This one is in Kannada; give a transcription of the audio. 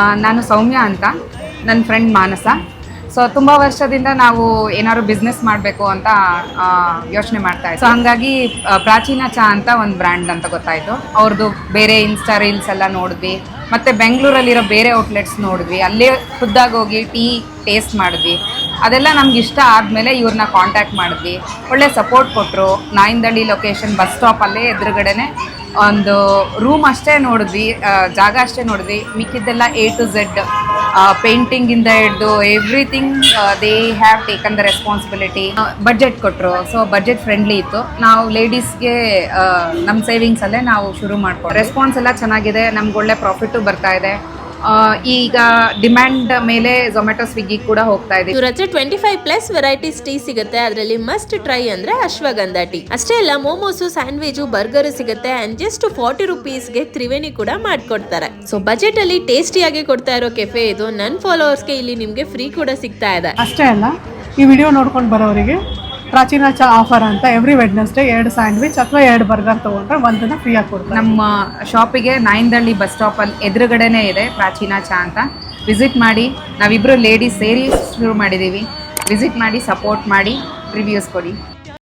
ನಾನು ಸೌಮ್ಯ ಅಂತ, ನನ್ನ ಫ್ರೆಂಡ್ ಮಾನಸ. ಸೊ ತುಂಬ ವರ್ಷದಿಂದ ನಾವು ಏನಾದ್ರು ಬಿಸ್ನೆಸ್ ಮಾಡಬೇಕು ಅಂತ ಯೋಚನೆ ಮಾಡ್ತಾ ಇದ್ವಿ. ಸೊ ಹಾಗಾಗಿ ಪ್ರಾಚೀನ ಚಹಾ ಅಂತ ಒಂದು ಬ್ರ್ಯಾಂಡ್ ಅಂತ ಗೊತ್ತಾಯಿತು. ಅವ್ರದ್ದು ಬೇರೆ ಇನ್ಸ್ಟಾ ರೀಲ್ಸ್ ಎಲ್ಲ ನೋಡಿದ್ವಿ, ಮತ್ತು ಬೆಂಗಳೂರಲ್ಲಿರೋ ಬೇರೆ ಔಟ್ಲೆಟ್ಸ್ ನೋಡಿದ್ವಿ. ಅಲ್ಲೇ ಖುದ್ದಾಗಿ ಹೋಗಿ ಟೀ ಟೇಸ್ಟ್ ಮಾಡಿದ್ವಿ. ಅದೆಲ್ಲ ನಮ್ಗೆ ಇಷ್ಟ ಆದಮೇಲೆ ಇವ್ರನ್ನ ಕಾಂಟ್ಯಾಕ್ಟ್ ಮಾಡಿದ್ವಿ. ಒಳ್ಳೆ ಸಪೋರ್ಟ್ ಕೊಟ್ಟರು. ನಾಯಿಂದಳ್ಳಿ ಲೊಕೇಶನ್ ಬಸ್ ಸ್ಟಾಪಲ್ಲೇ ಎದುರುಗಡೆನೆ ಒಂದು ರೂಮ್ ಅಷ್ಟೇ ನೋಡಿದ್ವಿ, ಜಾಗ ಅಷ್ಟೇ ನೋಡಿದ್ವಿ. ಮಿಕ್ಕಿದ್ದೆಲ್ಲ A to Z, ಪೇಂಟಿಂಗಿಂದ ಹಿಡ್ದು everything they have taken the responsibility. Budget ಕೊಟ್ಟರು. ಸೊ ಬಡ್ಜೆಟ್ ಫ್ರೆಂಡ್ಲಿ ಇತ್ತು. ನಾವು ಲೇಡೀಸ್ಗೆ ನಮ್ಮ ಸೇವಿಂಗ್ಸಲ್ಲೇ ನಾವು ಶುರು ಮಾಡ್ಕೊಂಡು ರೆಸ್ಪಾನ್ಸ್ ಎಲ್ಲ ಚೆನ್ನಾಗಿದೆ. ನಮ್ಗೆ ಒಳ್ಳೆ ಪ್ರಾಫಿಟು ಬರ್ತಾ ಇದೆ. ಈಗ ಡಿಮ್ಯಾಂಡ್ ಮೇಲೆ ಝೊಮ್ಯಾಟೊ, ಸ್ವಿಗ್ಗಿ ಕೂಡ ಹೋಗ್ತಾ ಇದೆ. ಇವ್ರ ಹತ್ರ 25+ ವೆರೈಟೀಸ್ ಟೀ ಸಿಗುತ್ತೆ. ಅದರಲ್ಲಿ ಮಸ್ಟ್ ಟ್ರೈ ಅಂದ್ರೆ ಅಶ್ವಗಂಧ ಟೀ. ಅಷ್ಟೇ ಅಲ್ಲ, ಮೋಮೋಸು, ಸ್ಯಾಂಡ್ವಿಚು, ಬರ್ಗರ್ ಸಿಗುತ್ತೆ. ಅಂಡ್ ಜಸ್ಟ್ 40 ರೂಪೀಸ್ಗೆ ತ್ರಿವೇಣಿ ಕೂಡ ಮಾಡ್ಕೊಡ್ತಾರೆ. ಸೊ ಬಜೆಟ್ ಅಲ್ಲಿ ಟೇಸ್ಟಿಯಾಗಿ ಕೊಡ್ತಾ ಇರೋ ಕೆಫೆ ಇದು. ನನ್ನ ಫಾಲೋವರ್ಸ್ಗೆ ಇಲ್ಲಿ ನಿಮ್ಗೆ ಫ್ರೀ ಕೂಡ ಸಿಗ್ತಾ ಇದೆ. ಅಷ್ಟೇ ಅಲ್ಲ, ಈ ವಿಡಿಯೋ ನೋಡ್ಕೊಂಡು ಬರೋರಿಗೆ ಪ್ರಾಚೀನ ಚಾ ಆಫರ್ ಅಂತ ಎವ್ರಿ ವೆಡ್ನೆಸ್ಡೇ 2 ಸ್ಯಾಂಡ್ವಿಚ್ ಅಥವಾ 2 ಬರ್ಗರ್ ತೊಗೊಂಡ್ರೆ ಒಂದನ್ನು ಫ್ರೀಯಾಗಿ ಕೊಡ್ತಾರೆ. ನಮ್ಮ ಶಾಪಿಗೆ ನಾಯಿಂದಳ್ಳಿ ಬಸ್ ಸ್ಟಾಪಲ್ಲಿ ಎದುರುಗಡೆನೇ ಇದೆ ಪ್ರಾಚೀನ ಚಾ ಅಂತ. ವಿಸಿಟ್ ಮಾಡಿ. ನಾವಿಬ್ಬರು ಲೇಡೀಸ್ ಸೇರಿ ಶುರು ಮಾಡಿದ್ದೀವಿ. ವಿಸಿಟ್ ಮಾಡಿ, ಸಪೋರ್ಟ್ ಮಾಡಿ, ರಿವ್ಯೂಸ್ ಕೊಡಿ.